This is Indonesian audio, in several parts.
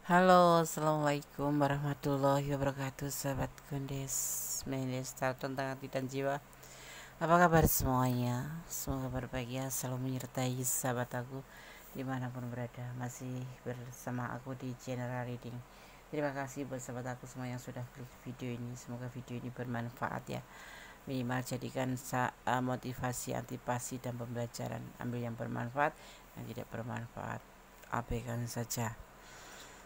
Halo, assalamualaikum warahmatullahi wabarakatuh, sahabat Gondes, Minister tentang hati dan jiwa. Apa kabar semuanya? Semoga berbahagia selalu menyertai sahabat aku dimanapun berada. Masih bersama aku di General Reading. Terima kasih buat sahabat aku semua yang sudah klik video ini. Semoga video ini bermanfaat ya. Minimal jadikan motivasi, antipasi dan pembelajaran. Ambil yang bermanfaat, yang tidak bermanfaat abaikan saja.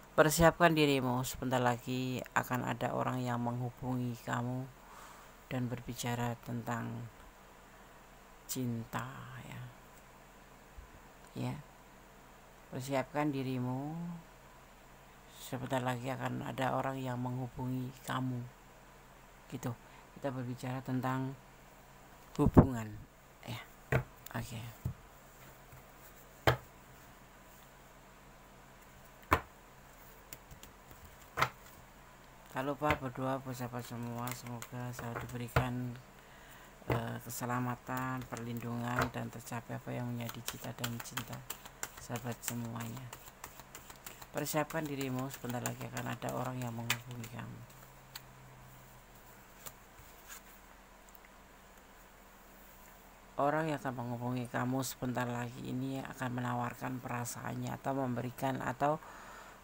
Persiapkan dirimu, sebentar lagi akan ada orang yang menghubungi kamu dan berbicara tentang cinta ya. Ya, persiapkan dirimu, sebentar lagi akan ada orang yang menghubungi kamu. Gitu. Kita berbicara tentang hubungan ya. Oke. Tak lupa berdoa buat sahabat semua, semoga selalu diberikan keselamatan, perlindungan, dan tercapai apa yang menjadi cita dan cinta sahabat semuanya. Persiapkan dirimu, sebentar lagi akan ada orang yang menghubungi kamu. Orang yang akan menghubungi kamu sebentar lagi ini akan menawarkan perasaannya atau memberikan, atau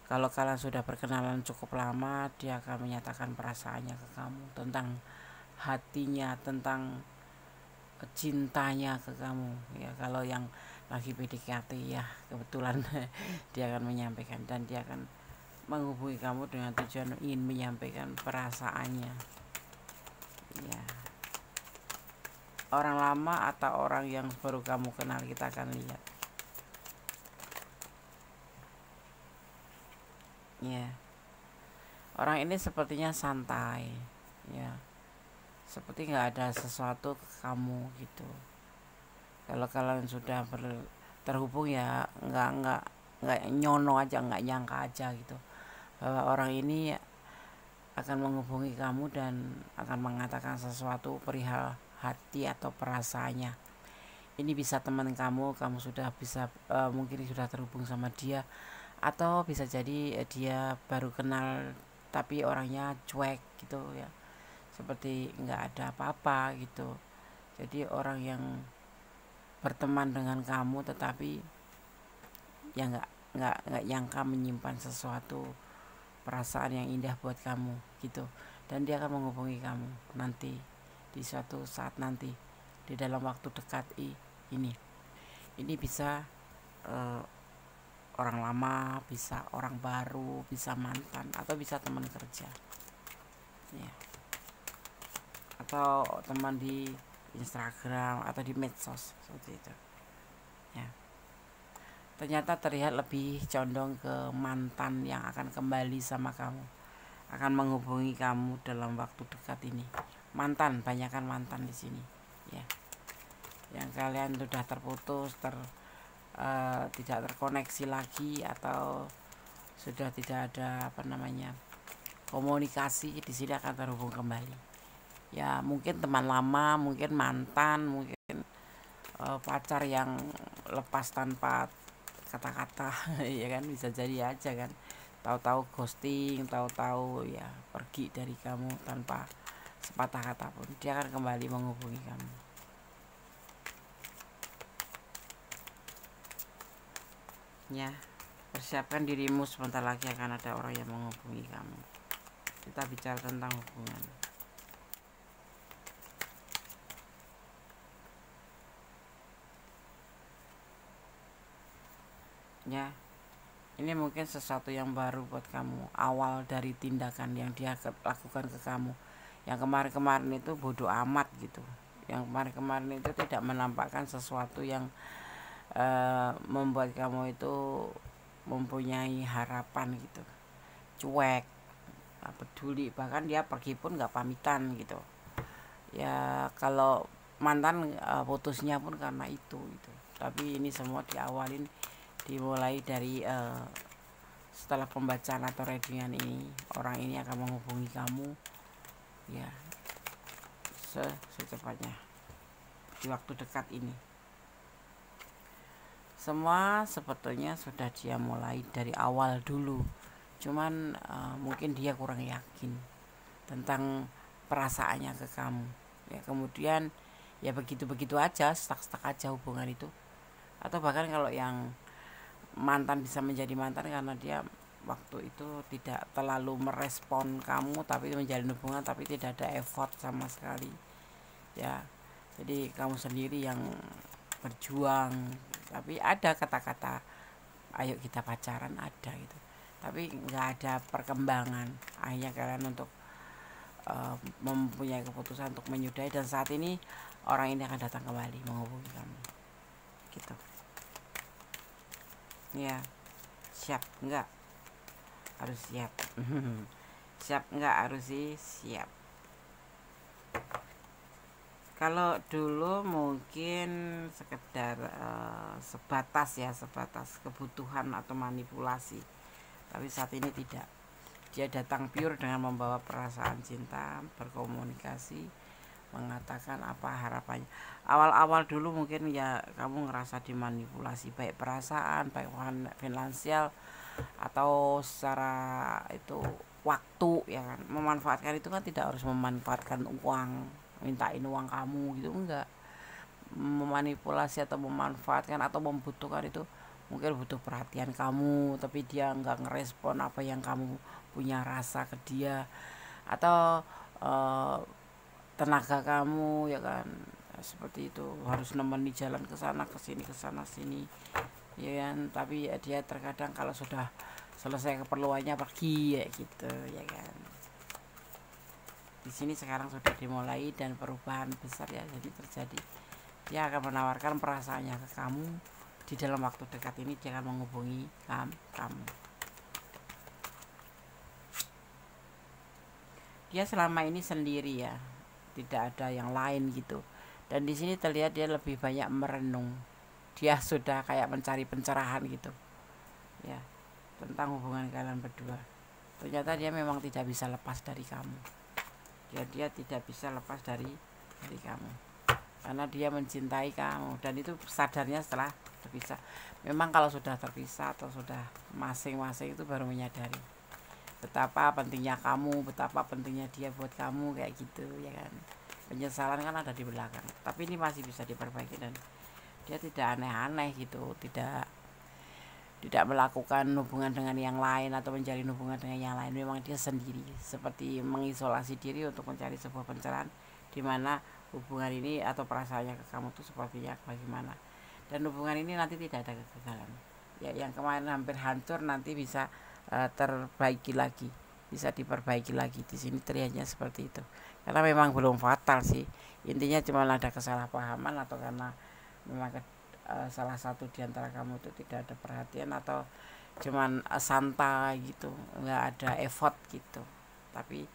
kalau kalian sudah berkenalan cukup lama, dia akan menyatakan perasaannya ke kamu tentang hatinya, tentang cintanya ke kamu ya. Kalau yang lagi PDKT ya kebetulan dia akan menyampaikan, dan dia akan menghubungi kamu dengan tujuan ingin menyampaikan perasaannya ya. Orang lama atau orang yang baru kamu kenal, kita akan lihat ya. Orang ini sepertinya santai ya, seperti nggak ada sesuatu ke kamu gitu. Kalau kalian sudah terhubung ya nggak nyono aja, nggak nyangka aja gitu bahwa orang ini akan menghubungi kamu dan akan mengatakan sesuatu perihal hati atau perasaannya. Ini bisa teman kamu sudah bisa mungkin sudah terhubung sama dia, atau bisa jadi dia baru kenal tapi orangnya cuek gitu ya, seperti nggak ada apa-apa gitu. Jadi orang yang berteman dengan kamu tetapi ya nggak nyangka menyimpan sesuatu perasaan yang indah buat kamu gitu, dan dia akan menghubungi kamu nanti di suatu saat nanti di dalam waktu dekat ini bisa uh, orang lama, bisa orang baru, bisa mantan, atau bisa teman kerja ya, atau teman di Instagram atau di medsos seperti itu ya. Ternyata terlihat lebih condong ke mantan yang akan kembali sama kamu, akan menghubungi kamu dalam waktu dekat ini. Mantan, banyakkan mantan di sini ya. Yang kalian sudah terputus, tidak terkoneksi lagi, atau sudah tidak ada komunikasi, di sini akan terhubung kembali. Ya, mungkin teman lama, mungkin mantan, mungkin pacar yang lepas tanpa kata-kata ya kan, bisa jadi aja kan, tahu-tahu ghosting, tahu-tahu ya pergi dari kamu tanpa sepatah kata pun. Dia akan kembali menghubungi kamu ya. Persiapkan dirimu, sebentar lagi akan ada orang yang menghubungi kamu. Kita bicara tentang hubungan ya. Ini mungkin sesuatu yang baru buat kamu, awal dari tindakan yang dia lakukan ke kamu. Yang kemarin-kemarin itu bodoh amat gitu, yang kemarin-kemarin itu tidak menampakkan sesuatu yang membuat kamu itu mempunyai harapan gitu, cuek, gak peduli, bahkan dia pergi pun gak pamitan gitu ya. Kalau mantan putusnya pun karena itu gitu. Tapi ini semua dimulai dari setelah pembacaan atau readingan ini, orang ini akan menghubungi kamu ya secepatnya di waktu dekat ini. Semua sebetulnya sudah dia mulai dari awal dulu cuman mungkin dia kurang yakin tentang perasaannya ke kamu ya, kemudian ya begitu-begitu aja, stuck aja hubungan itu. Atau bahkan kalau yang mantan bisa menjadi mantan karena dia waktu itu tidak terlalu merespon kamu, tapi menjalin hubungan tapi tidak ada effort sama sekali ya. Jadi kamu sendiri yang berjuang, tapi ada kata-kata ayo kita pacaran, ada gitu, tapi nggak ada perkembangan. Akhirnya kalian untuk mempunyai keputusan untuk menyudahi, dan saat ini orang ini akan datang kembali menghubungi kamu gitu ya. Siap nggak? Harus siap. Siap nggak? Harus sih siap. Kalau dulu mungkin sekedar sebatas kebutuhan atau manipulasi, tapi saat ini tidak. Dia datang pure dengan membawa perasaan cinta, berkomunikasi, mengatakan apa harapannya. Awal-awal dulu mungkin ya kamu ngerasa dimanipulasi, baik perasaan, baik finansial, atau secara itu waktu ya kan. Memanfaatkan itu kan tidak harus memanfaatkan uang, mintain uang kamu gitu, enggak. Memanipulasi atau memanfaatkan atau membutuhkan itu mungkin butuh perhatian kamu, tapi dia enggak ngerespon apa yang kamu punya rasa ke dia, atau tenaga kamu ya kan, seperti itu, harus nemeni jalan ke sana ke sana sini ya kan. Tapi ya dia terkadang kalau sudah selesai keperluannya pergi ya gitu ya kan. Di sini sekarang sudah dimulai dan perubahan besar ya jadi terjadi. Dia akan menawarkan perasaannya ke kamu di dalam waktu dekat ini. Dia akan menghubungi kamu. Dia selama ini sendiri ya, tidak ada yang lain gitu. Dan di sini terlihat dia lebih banyak merenung. Dia sudah kayak mencari pencerahan gitu ya tentang hubungan kalian berdua. Ternyata dia memang tidak bisa lepas dari kamu. Dia tidak bisa lepas dari kamu karena dia mencintai kamu, dan itu sadarnya setelah terpisah. Memang kalau sudah terpisah atau sudah masing-masing itu baru menyadari betapa pentingnya kamu, betapa pentingnya dia buat kamu kayak gitu ya kan. Penyesalan kan ada di belakang, tapi ini masih bisa diperbaiki, dan dia tidak aneh-aneh gitu, tidak melakukan hubungan dengan yang lain atau menjalin hubungan dengan yang lain. Memang dia sendiri seperti mengisolasi diri untuk mencari sebuah pencerahan di mana hubungan ini atau perasaannya ke kamu tuh sepertinya bagaimana, dan hubungan ini nanti tidak ada kegagalan ya. Yang kemarin hampir hancur nanti bisa terbaiki lagi, bisa diperbaiki lagi. Di sini terlihatnya seperti itu, karena memang belum fatal sih. Intinya cuma ada kesalahpahaman, atau karena memang salah satu di antara kamu itu tidak ada perhatian, atau cuman santai gitu, nggak ada effort gitu. Tapi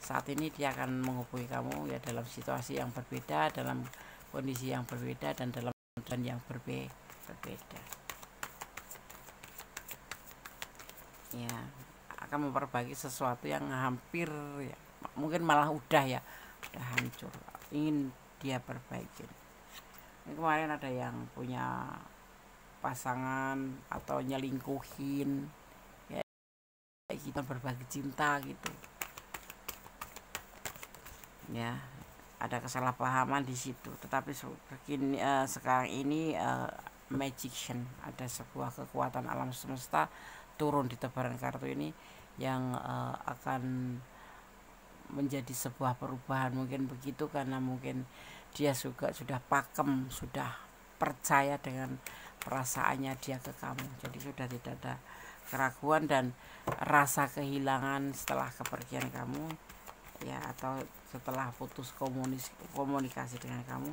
saat ini dia akan menghubungi kamu ya dalam situasi yang berbeda, dalam kondisi yang berbeda, dan dalam keadaan yang berbeda ya. Akan memperbaiki sesuatu yang hampir ya, mungkin malah udah hancur, ingin dia perbaiki. Ini kemarin ada yang punya pasangan atau nyelingkuhin ya, kita berbagi cinta gitu ya. Ada kesalahpahaman di situ, tetapi sekarang ini magician, ada sebuah kekuatan alam semesta turun di tebaran kartu ini yang akan menjadi sebuah perubahan, mungkin begitu, karena mungkin dia juga sudah pakem, sudah percaya dengan perasaannya dia ke kamu. Jadi sudah tidak ada keraguan dan rasa kehilangan setelah kepergian kamu ya, atau setelah putus komunikasi dengan kamu.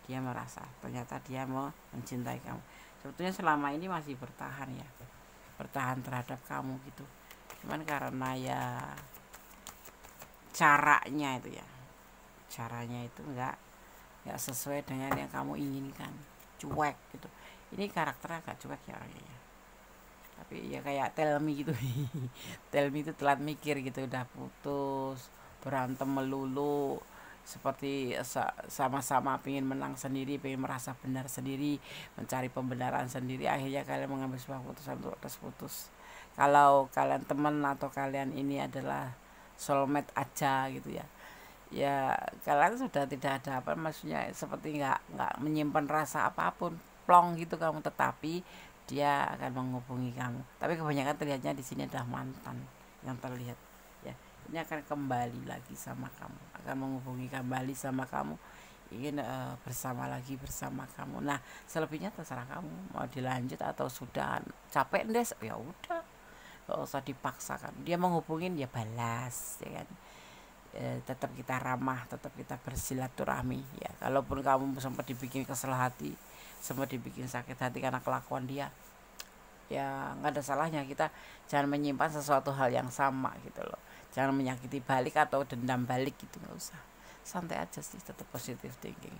Dia merasa ternyata dia mau mencintai kamu. Sebetulnya selama ini masih bertahan ya, bertahan terhadap kamu gitu, cuman karena ya caranya itu enggak sesuai dengan yang kamu inginkan, cuek gitu. Ini karakternya agak cuek ya orangnya, tapi ya kayak tell me gitu. Tell me itu telat mikir gitu, udah putus, berantem melulu, seperti sama-sama pengen menang sendiri, pengen merasa benar sendiri, mencari pembenaran sendiri. Akhirnya kalian mengambil sebuah keputusan untuk terus putus Kalau kalian teman atau kalian ini adalah soulmate aja gitu ya, ya kalian sudah tidak ada apa, maksudnya seperti nggak menyimpan rasa apapun, plong gitu kamu, tetapi dia akan menghubungi kamu. Tapi kebanyakan terlihatnya di sini adalah mantan yang terlihat ya. Ini akan kembali lagi sama kamu, akan menghubungi kembali sama kamu, ingin bersama lagi bersama kamu. Nah selebihnya terserah kamu mau dilanjut atau sudah capek ndes, ya udah gak usah dipaksakan. Dia menghubungin ya balas ya kan. Tetap kita ramah, tetap kita bersilaturahmi ya. Kalaupun kamu sempat dibikin kesel hati, sempat dibikin sakit hati karena kelakuan dia, ya nggak ada salahnya kita jangan menyimpan sesuatu hal yang sama gitu loh. Jangan menyakiti balik atau dendam balik gitu, nggak usah. Santai aja sih, tetap positive thinking.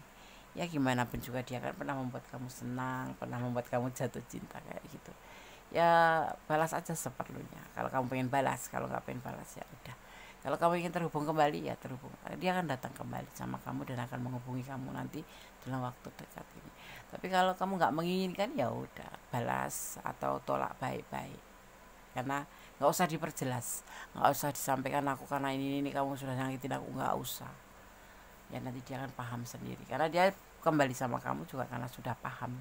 Ya gimana pun juga dia kan pernah membuat kamu senang, pernah membuat kamu jatuh cinta kayak gitu. Ya balas aja seperlunya. Kalau kamu pengen balas, kalau nggak pengen balas ya udah. Kalau kamu ingin terhubung kembali ya terhubung. Dia akan datang kembali sama kamu dan akan menghubungi kamu nanti dalam waktu dekat ini. Tapi kalau kamu nggak menginginkan ya udah balas atau tolak baik-baik. Karena nggak usah diperjelas, nggak usah disampaikan aku karena ini kamu sudah nyakitin aku, nggak usah. Ya nanti dia akan paham sendiri. Karena dia kembali sama kamu juga karena sudah paham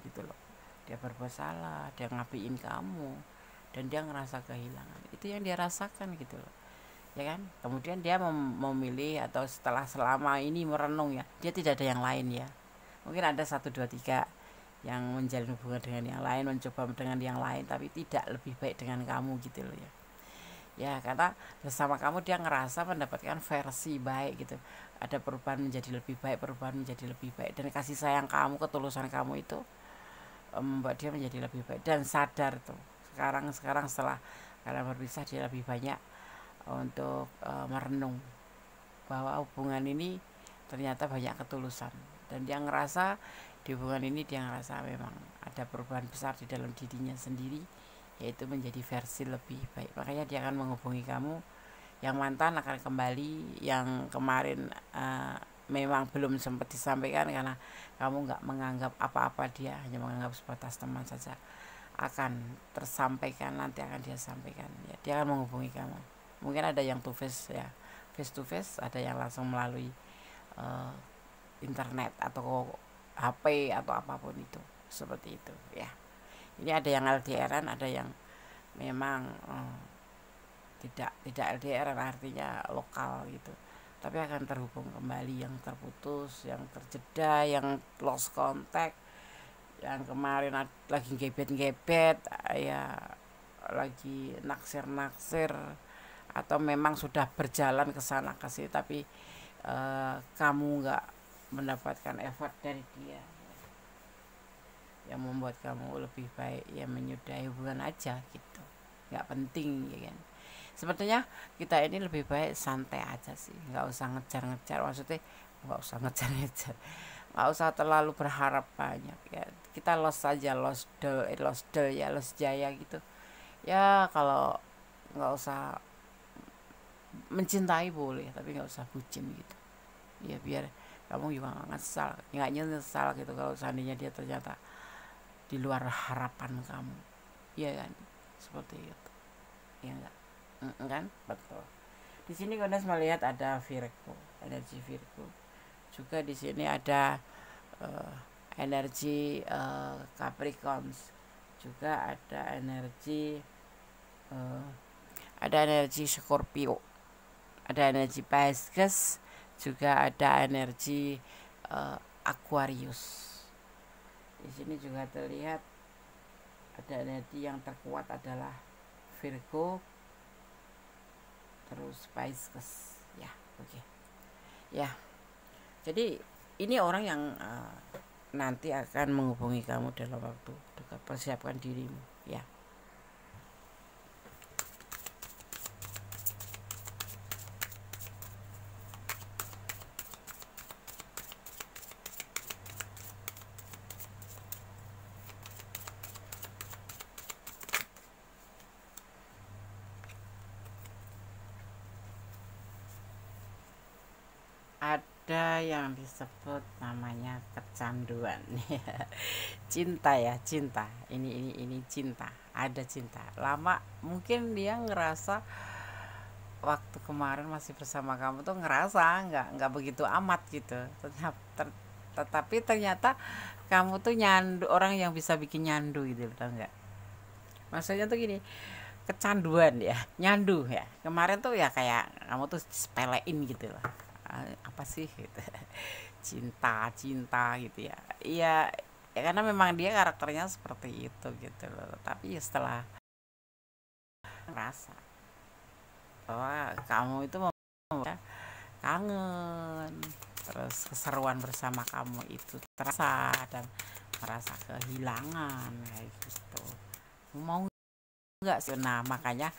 gitu loh. Dia berbuat salah, dia ngapiin kamu dan dia ngerasa kehilangan. Itu yang dia rasakan gitu loh. Ya kan? Kemudian dia memilih atau setelah selama ini merenung ya, dia tidak ada yang lain ya. Mungkin ada 1, 2, 3 yang menjalin hubungan dengan yang lain, mencoba dengan yang lain, tapi tidak lebih baik dengan kamu gitu loh ya. Ya karena bersama kamu dia ngerasa mendapatkan versi baik gitu. Ada perubahan menjadi lebih baik, perubahan menjadi lebih baik, dan kasih sayang kamu, ketulusan kamu itu membuat dia menjadi lebih baik dan sadar tuh. Sekarang setelah kalian berpisah, dia lebih banyak untuk merenung bahwa hubungan ini ternyata banyak ketulusan, dan dia ngerasa di hubungan ini dia ngerasa memang ada perubahan besar di dalam dirinya sendiri, yaitu menjadi versi lebih baik. Makanya dia akan menghubungi kamu. Yang mantan akan kembali, yang kemarin memang belum sempat disampaikan karena kamu nggak menganggap apa-apa, dia hanya menganggap sebatas teman saja, akan tersampaikan, nanti akan dia sampaikan ya. Dia akan menghubungi kamu. Mungkin ada yang to face ya, face to face, ada yang langsung melalui internet atau HP atau apapun itu, seperti itu ya. Ini ada yang LDRan, ada yang memang tidak LDRan, artinya lokal gitu, tapi akan terhubung kembali. Yang terputus, yang terjeda, yang lost contact, yang kemarin lagi gebet-gebet ya, lagi naksir-naksir, atau memang sudah berjalan ke sana ke sini tapi kamu nggak mendapatkan effort dari dia yang membuat kamu lebih baik ya menyudahi hubungan aja gitu, nggak penting ya kan. Sebetulnya kita ini lebih baik santai aja sih, nggak usah ngejar-ngejar, maksudnya nggak usah ngejar-ngejar, nggak usah terlalu berharap banyak ya. Kita lost saja, lost ya, lost jaya gitu ya. Kalau nggak usah mencintai boleh, tapi nggak usah bucin gitu ya, biar kamu juga nggak nyesal gitu kalau seandainya dia ternyata di luar harapan kamu, ya kan, seperti itu ya enggak. Kan betul. Di sini Gones melihat ada Virgo, energi Virgo juga. Di sini ada energi Capricorns juga, ada energi Scorpio, ada energi Pisces, juga ada energi Aquarius. Di sini juga terlihat ada energi yang terkuat adalah Virgo, terus Pisces ya. Oke. Ya. Jadi ini orang yang nanti akan menghubungi kamu dalam waktu dekat. Persiapkan dirimu ya. ada yang disebut namanya kecanduan. Cinta ya, cinta. Ini cinta. Ada cinta. Lama mungkin dia ngerasa waktu kemarin masih bersama kamu tuh ngerasa nggak begitu amat gitu. Tetapi ternyata kamu tuh nyandu, orang yang bisa bikin nyandu gitu, tau nggak? Maksudnya tuh gini, kecanduan ya, nyandu ya. Kemarin tuh ya kayak kamu tuh sepelein gitu loh. Apa sih gitu. Cinta cinta gitu ya. Iya, ya karena memang dia karakternya seperti itu gitu loh. Tapi ya setelah ngerasa bahwa kamu itu ya, kangen, terus keseruan bersama kamu itu terasa dan merasa kehilangan kayak gitu. Mau nggak sih? Nah makanya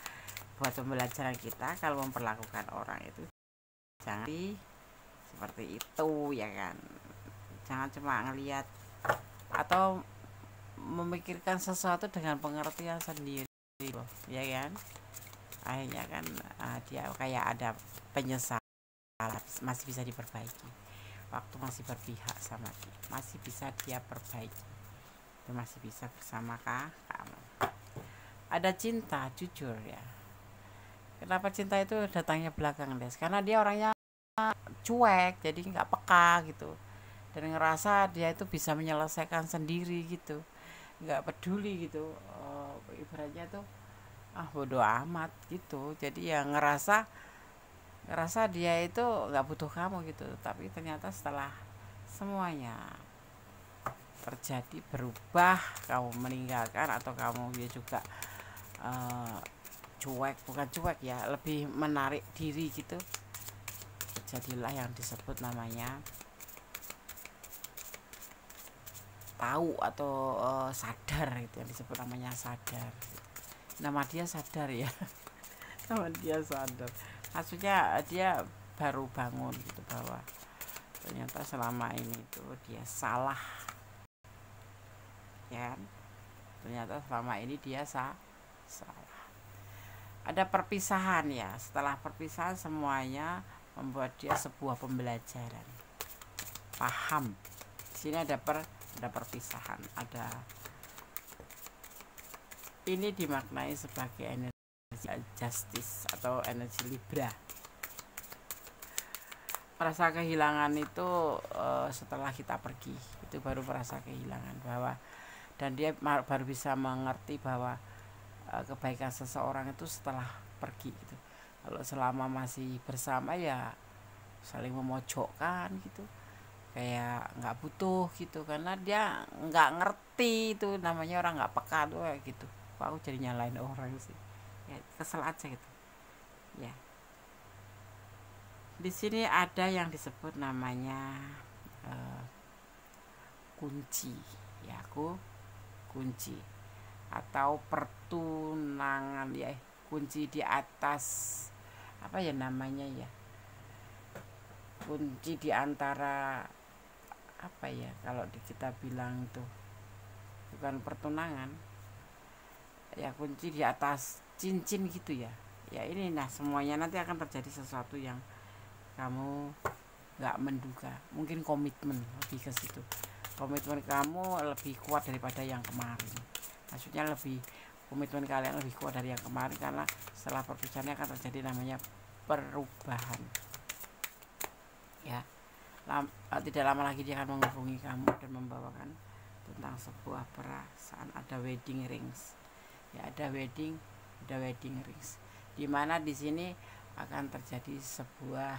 buat pembelajaran kita, kalau memperlakukan orang itu jangan seperti itu ya kan. Jangan cuma ngelihat atau memikirkan sesuatu dengan pengertian sendiri loh, ya kan. Akhirnya kan dia kayak ada penyesalan, masih bisa diperbaiki, waktu masih berpihak sama dia, masih bisa dia perbaiki, dia masih bisa bersama kamu. Ada cinta jujur ya. Kenapa cinta itu datangnya belakang Des? Karena dia orangnya cuek, jadi nggak peka gitu, dan ngerasa dia itu bisa menyelesaikan sendiri gitu, nggak peduli gitu. Ibaratnya tuh bodo amat gitu. Jadi ya ngerasa dia itu nggak butuh kamu gitu. Tapi ternyata setelah semuanya terjadi, berubah, kamu meninggalkan atau kamu dia juga cuek, bukan cuek ya, lebih menarik diri gitu, jadilah yang disebut namanya tahu atau sadar, itu yang disebut namanya sadar. Nama dia sadar ya. Nama dia sadar, maksudnya dia baru bangun gitu, bahwa ternyata selama ini tuh dia salah ya. Ternyata selama ini dia salah. Ada perpisahan ya, setelah perpisahan semuanya membuat dia sebuah pembelajaran, paham. Di sini ada perpisahan, ada ini dimaknai sebagai energi justice atau energi Libra. Merasa kehilangan itu setelah kita pergi, itu baru merasa kehilangan, bahwa dan dia baru bisa mengerti bahwa kebaikan seseorang itu setelah pergi gitu. Kalau selama masih bersama ya saling memojokkan gitu, kayak nggak butuh gitu, karena dia nggak ngerti, itu namanya orang nggak peka tuh kayak gitu. Kok aku jadi nyalain orang sih ya, kesel aja gitu ya. Di sini ada yang disebut namanya kunci ya, kunci atau pertunangan ya, kunci di atas apa ya namanya ya, kunci di antara apa ya, kalau kita bilang tuh bukan pertunangan ya, kunci di atas cincin gitu ya. Ya ini, nah semuanya nanti akan terjadi sesuatu yang kamu nggak menduga. Mungkin komitmen, lebih ke situ. Komitmen kamu lebih kuat daripada yang kemarin. Maksudnya lebih, komitmen kalian lebih kuat dari yang kemarin, karena setelah perpisahan akan terjadi namanya perubahan. Ya, tidak lama lagi dia akan menghubungi kamu dan membawakan tentang sebuah perasaan. Ada wedding rings. Ya, ada wedding rings. Dimana di sini akan terjadi sebuah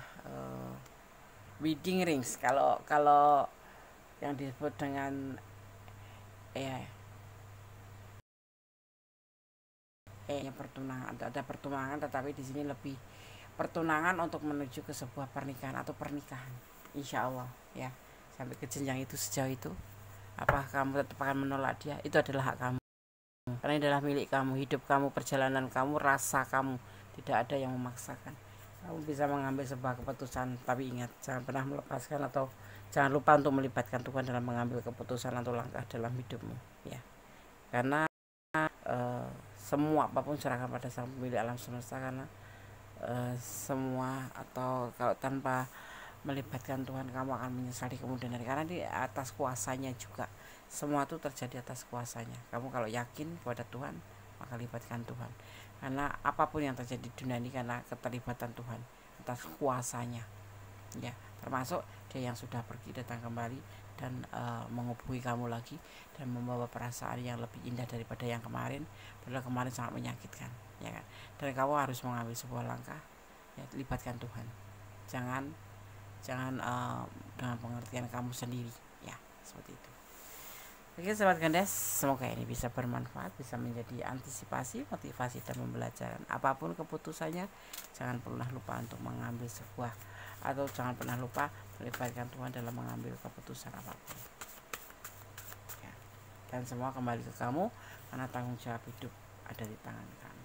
wedding rings. Kalau yang disebut dengan pertunangan, ada pertunangan, tetapi di sini lebih pertunangan untuk menuju ke sebuah pernikahan atau pernikahan, insya Allah ya. Sampai ke jenjang itu, sejauh itu, apa kamu tetap akan menolak dia? Itu adalah hak kamu, karena ini adalah milik kamu, hidup kamu, perjalanan kamu, rasa kamu, tidak ada yang memaksakan. Kamu bisa mengambil sebuah keputusan, tapi ingat, jangan pernah melepaskan atau jangan lupa untuk melibatkan Tuhan dalam mengambil keputusan atau langkah dalam hidupmu ya. Karena semua apapun serahkan pada Sang Pemilik alam semesta, karena semua, atau kalau tanpa melibatkan Tuhan, kamu akan menyesal di kemudian hari, karena di atas kuasanya juga. Semua itu terjadi atas kuasanya. Kamu kalau yakin kepada Tuhan, maka libatkan Tuhan, karena apapun yang terjadi di dunia ini karena keterlibatan Tuhan atas kuasanya, ya, termasuk dia yang sudah pergi datang kembali dan menghubungi kamu lagi dan membawa perasaan yang lebih indah daripada yang kemarin, padahal kemarin sangat menyakitkan, ya kan. Dan kamu harus mengambil sebuah langkah, ya, libatkan Tuhan, jangan dengan pengertian kamu sendiri, ya, seperti itu. Oke sobat gandas, semoga ini bisa bermanfaat, bisa menjadi antisipasi, motivasi dan pembelajaran. Apapun keputusannya, jangan pernah lupa untuk mengambil sebuah, atau jangan pernah lupa melibatkan Tuhan dalam mengambil keputusan apapun, ya. Dan semua kembali ke kamu, karena tanggung jawab hidup ada di tangan kamu.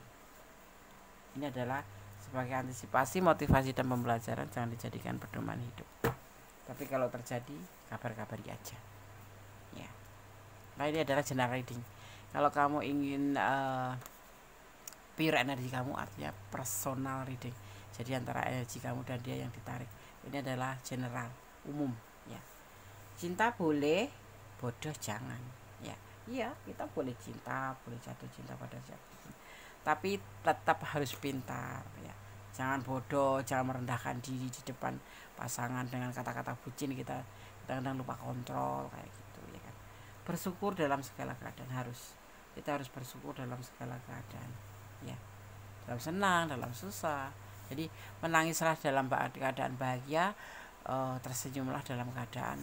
Ini adalah sebagai antisipasi, motivasi dan pembelajaran, jangan dijadikan pedoman hidup. Tapi kalau terjadi, kabar-kabari aja, ya. Nah ini adalah general reading. Kalau kamu ingin pure energi kamu, artinya personal reading, jadi antara energi kamu dan dia yang ditarik. Ini adalah general, umum, ya. Cinta boleh, bodoh jangan, ya. Iya, kita boleh cinta, boleh jatuh cinta pada siapa, tapi tetap harus pintar, ya. Jangan bodoh, jangan merendahkan diri di depan pasangan dengan kata-kata bucin. Kita kadang-kadang lupa kontrol kayak gitu, ya kan. Bersyukur dalam segala keadaan, kita harus bersyukur dalam segala keadaan, ya. Dalam senang, dalam susah. Jadi menangislah dalam keadaan bahagia, tersenyumlah dalam keadaan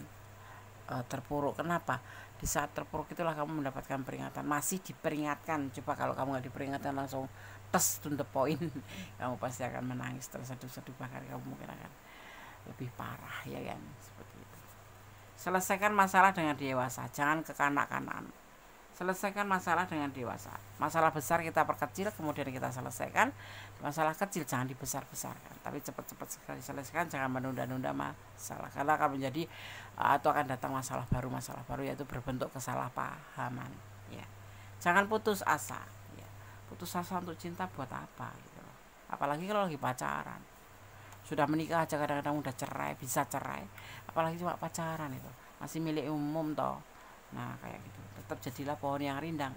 terpuruk. Kenapa? Di saat terpuruk itulah kamu mendapatkan peringatan, masih diperingatkan. Coba kalau kamu nggak diperingatkan langsung tes to the point, kamu pasti akan menangis terseduh-seduh, bahkan kamu mungkin akan lebih parah, ya kan, seperti itu. Selesaikan masalah dengan dewasa, jangan kekanak-kanakan. Selesaikan masalah dengan dewasa. Masalah besar kita perkecil, kemudian kita selesaikan. Masalah kecil jangan dibesar-besarkan, tapi cepat-cepat sekali selesaikan, jangan menunda-nunda masalah, karena akan menjadi atau akan datang masalah baru yaitu berbentuk kesalahpahaman, ya. Jangan putus asa, ya. Putus asa untuk cinta buat apa gitu loh. Apalagi kalau lagi pacaran. Sudah menikah aja kadang-kadang udah cerai, bisa cerai, apalagi cuma pacaran, itu masih milik umum toh. Nah kayak gitu, tetap jadilah pohon yang rindang,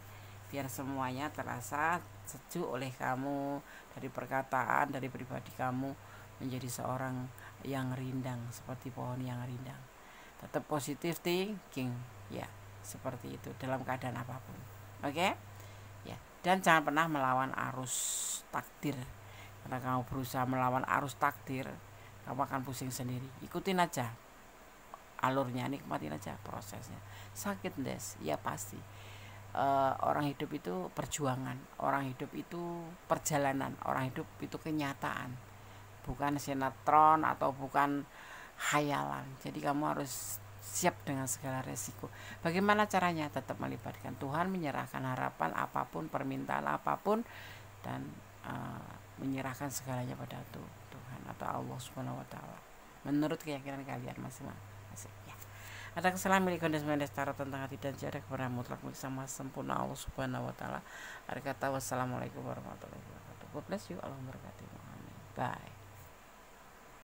biar semuanya terasa sejuk oleh kamu, dari perkataan, dari pribadi kamu, menjadi seorang yang rindang, seperti pohon yang rindang. Tetap positive thinking, ya, seperti itu dalam keadaan apapun, oke? Ya, dan jangan pernah melawan arus takdir, karena kamu berusaha melawan arus takdir, kamu akan pusing sendiri. Ikutin aja alurnya, nikmatin aja prosesnya. Sakit des, ya pasti. Orang hidup itu perjuangan, orang hidup itu perjalanan, orang hidup itu kenyataan, bukan sinetron atau bukan khayalan. Jadi kamu harus siap dengan segala resiko. Bagaimana caranya? Tetap melibatkan Tuhan, menyerahkan harapan apapun, permintaan apapun, dan menyerahkan segalanya pada Tuhan atau Allah Subhanahu wa taala menurut keyakinan kalian masing-masing, ya. Ada kesalahan milik Gondes Mendes tarot tentang hati dan jarak kepada mutlak milik sama sempurna Allah Subhanahu wa taala. Ada kata wassalamualaikum warahmatullahi wabarakatuh. God bless you. Allah memberkati. Amin. Bye.